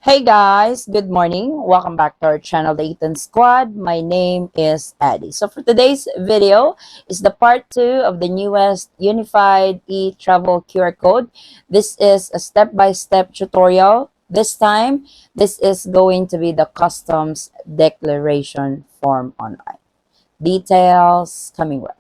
Hey guys, good morning. Welcome back to our channel, the Eaton Squad. My name is Addie. So for today's video is the part 2 of the newest unified Etravel QR code. This is a step-by-step tutorial. This time, this is going to be the customs declaration form online. Details coming well.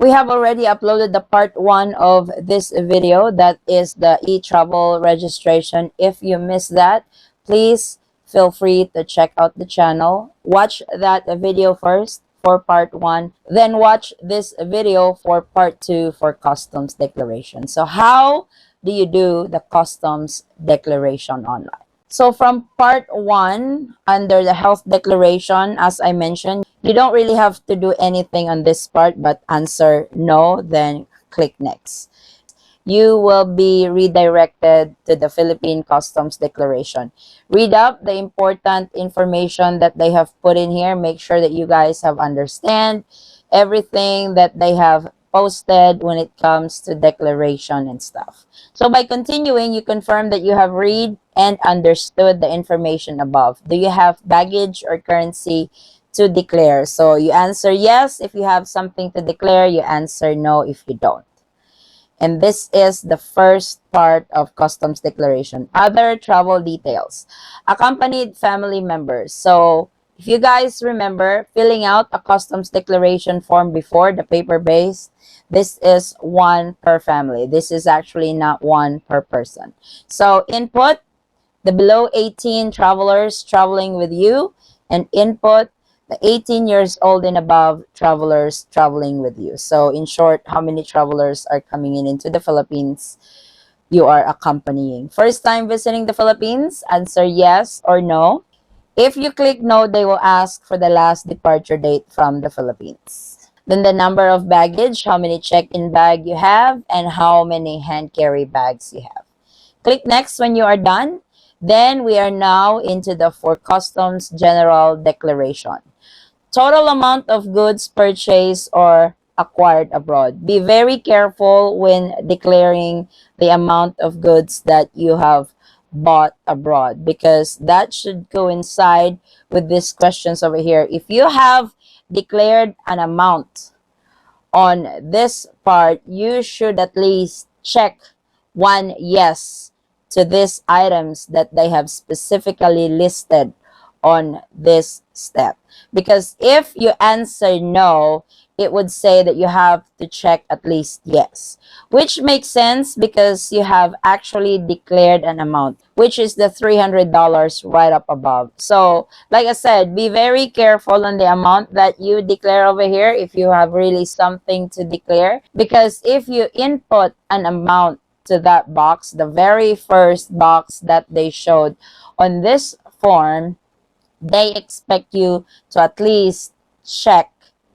We have already uploaded the part 1 of this video, that is the Etravel registration. If you missed that, please feel free to check out the channel. Watch that video first for part 1, then watch this video for part 2 for customs declaration. So how do you do the customs declaration online? So from part 1, under the health declaration, as I mentioned, you don't really have to do anything on this part but answer no, then click next. You will be redirected to the Philippine Customs Declaration. Read up the important information that they have put in here. Make sure that you guys have understand everything that they have posted when it comes to declaration and stuff. So by continuing, you confirm that you have read and understood the information above. Do you have baggage or currency to declare? So you answer yes if you have something to declare. You answer no if you don't. And this is the first part of customs declaration. Other travel details. Accompanied family members. So if you guys remember filling out a customs declaration form before, the paper-based, this is one per family. This is actually not one per person. So input the below 18 travelers traveling with you, and input the 18 years old and above travelers traveling with you. So in short, how many travelers are coming into the Philippines you are accompanying? First time visiting the Philippines, answer yes or no. If you click no, they will ask for the last departure date from the Philippines. Then the number of baggage, how many check-in bag you have, and how many hand carry bags you have. Click next when you are done. Then we are now into the for customs general declaration. Total amount of goods purchased or acquired abroad. Be very careful when declaring the amount of goods that you have bought abroad, because that should coincide with these questions over here. If you have declared an amount on this part, you should at least check one yes to these items that they have specifically listed on this step. Because if you answer no, it would say that you have to check at least yes, which makes sense because you have actually declared an amount, which is the $300 right up above. So like I said, be very careful on the amount that you declare over here if you have really something to declare, because if you input an amount to that box, the very first box that they showed on this form, they expect you to at least check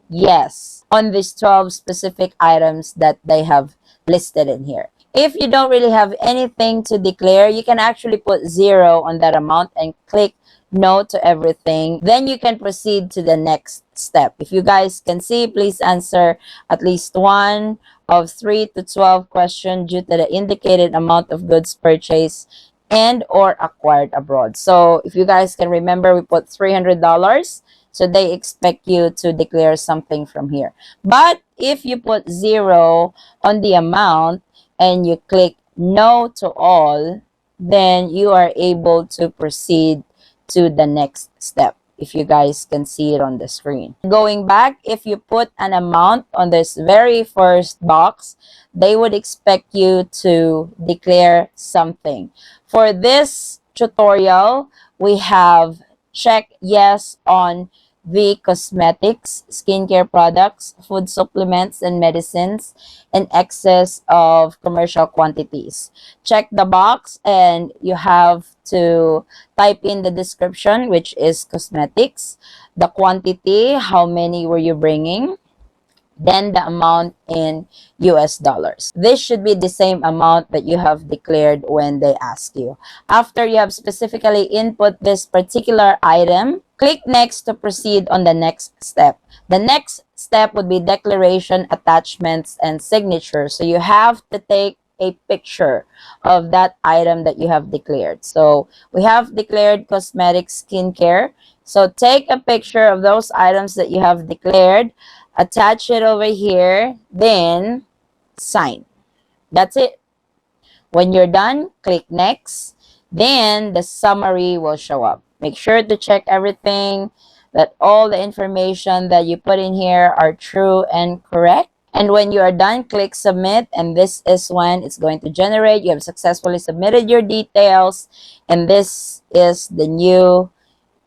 yes on these 12 specific items that they have listed in here. If you don't really have anything to declare, you can actually put 0 on that amount and click no to everything. Then you can proceed to the next step. If you guys can see, please answer at least one of 3 to 12 questions due to the indicated amount of goods purchased and or acquired abroad. So if you guys can remember, we put $300. So they expect you to declare something from here. But if you put 0 on the amount and you click no to all, then you are able to proceed to the next step. If you guys can see it on the screen. Going back, if you put an amount on this very first box, they would expect you to declare something. For this tutorial, we have check yes on the cosmetics, skincare products, food supplements, and medicines in excess of commercial quantities. Check the box and you have to type in the description, which is cosmetics, the quantity, how many were you bringing, then the amount in US dollars. This should be the same amount that you have declared when they ask you. After you have specifically input this particular item, Click next to proceed on the next step. The next step would be declaration, attachments, and signature. So you have to take a picture of that item that you have declared. So we have declared cosmetic skincare. So take a picture of those items that you have declared, attach it over here, then sign. That's it. When you're done, click next. Then the summary will show up. Make sure to check everything, that all the information that you put in here are true and correct. And when you are done, click submit. And this is when it's going to generate. You have successfully submitted your details. And this is the new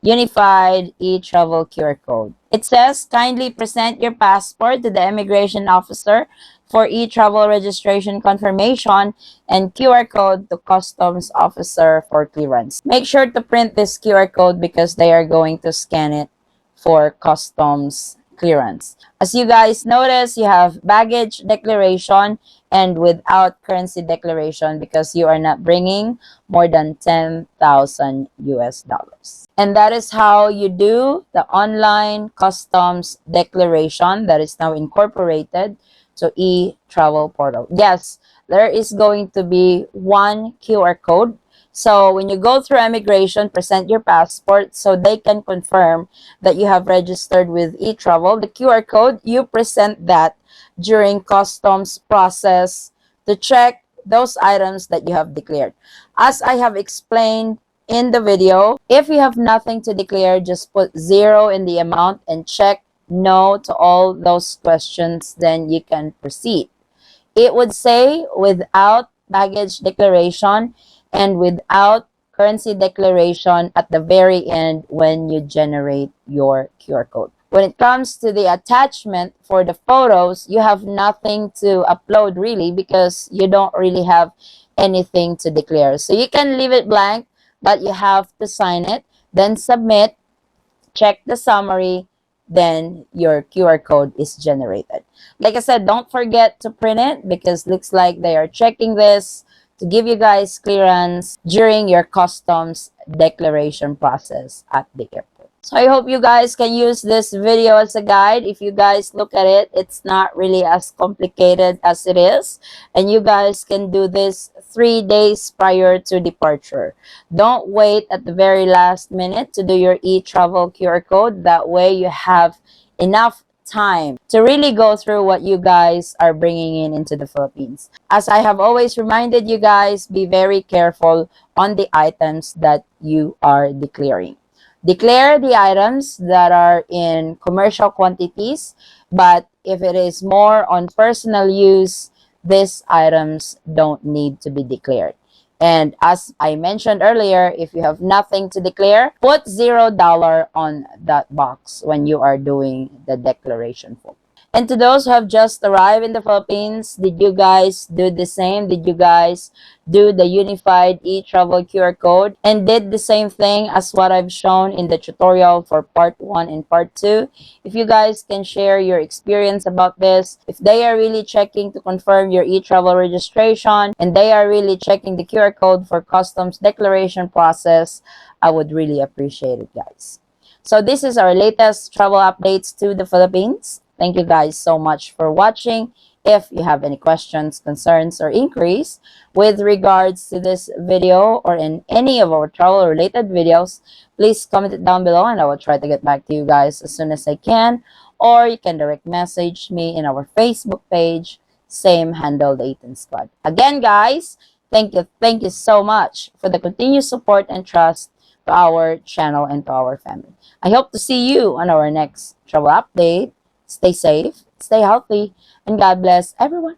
Unified e-travel QR code. It says, kindly present your passport to the immigration officer for e-travel registration confirmation and QR code to customs officer for clearance. Make sure to print this QR code because they are going to scan it for customs clearance. As you guys notice, you have baggage declaration and without currency declaration because you are not bringing more than 10,000 US dollars. And that is how you do the online customs declaration that is now incorporated to e-travel portal. Yes, there is going to be one QR code. So when you go through immigration, present your passport so they can confirm that you have registered with Etravel. The QR code, you present that during customs process to check those items that you have declared. As I have explained in the video, if you have nothing to declare, just put 0 in the amount and check no to all those questions, then you can proceed. It would say without baggage declaration and without currency declaration at the very end when you generate your QR code. When it comes to the attachment for the photos, you have nothing to upload really because you don't really have anything to declare. So you can leave it blank, but you have to sign it, then submit, check the summary, then your QR code is generated. Like I said, don't forget to print it because looks like they are checking this to give you guys clearance during your customs declaration process at the airport. So I hope you guys can use this video as a guide. If you guys look at it, it's not really as complicated as it is. And you guys can do this 3 days prior to departure. Don't wait at the very last minute to do your e-travel QR code. That way you have enough time to really go through what you guys are bringing in into the Philippines. As I have always reminded you guys, be very careful on the items that you are declaring. Declare the items that are in commercial quantities, but if it is more on personal use, these items don't need to be declared. And as I mentioned earlier, if you have nothing to declare, put $0 on that box when you are doing the declaration form. And to those who have just arrived in the Philippines, did you guys do the same? Did you guys do the unified e-travel QR code and did the same thing as what I've shown in the tutorial for part 1 and part 2? If you guys can share your experience about this, if they are really checking to confirm your e-travel registration and they are really checking the QR code for customs declaration process, I would really appreciate it, guys. So this is our latest travel updates to the Philippines. Thank you guys so much for watching. If you have any questions, concerns, or inquiries with regards to this video or in any of our travel-related videos, please comment it down below and I will try to get back to you guys as soon as I can. Or you can direct message me in our Facebook page, same handle, the Eaton Squad. Again, guys, thank you so much for the continued support and trust to our channel and to our family. I hope to see you on our next travel update. Stay safe, stay healthy, and God bless everyone.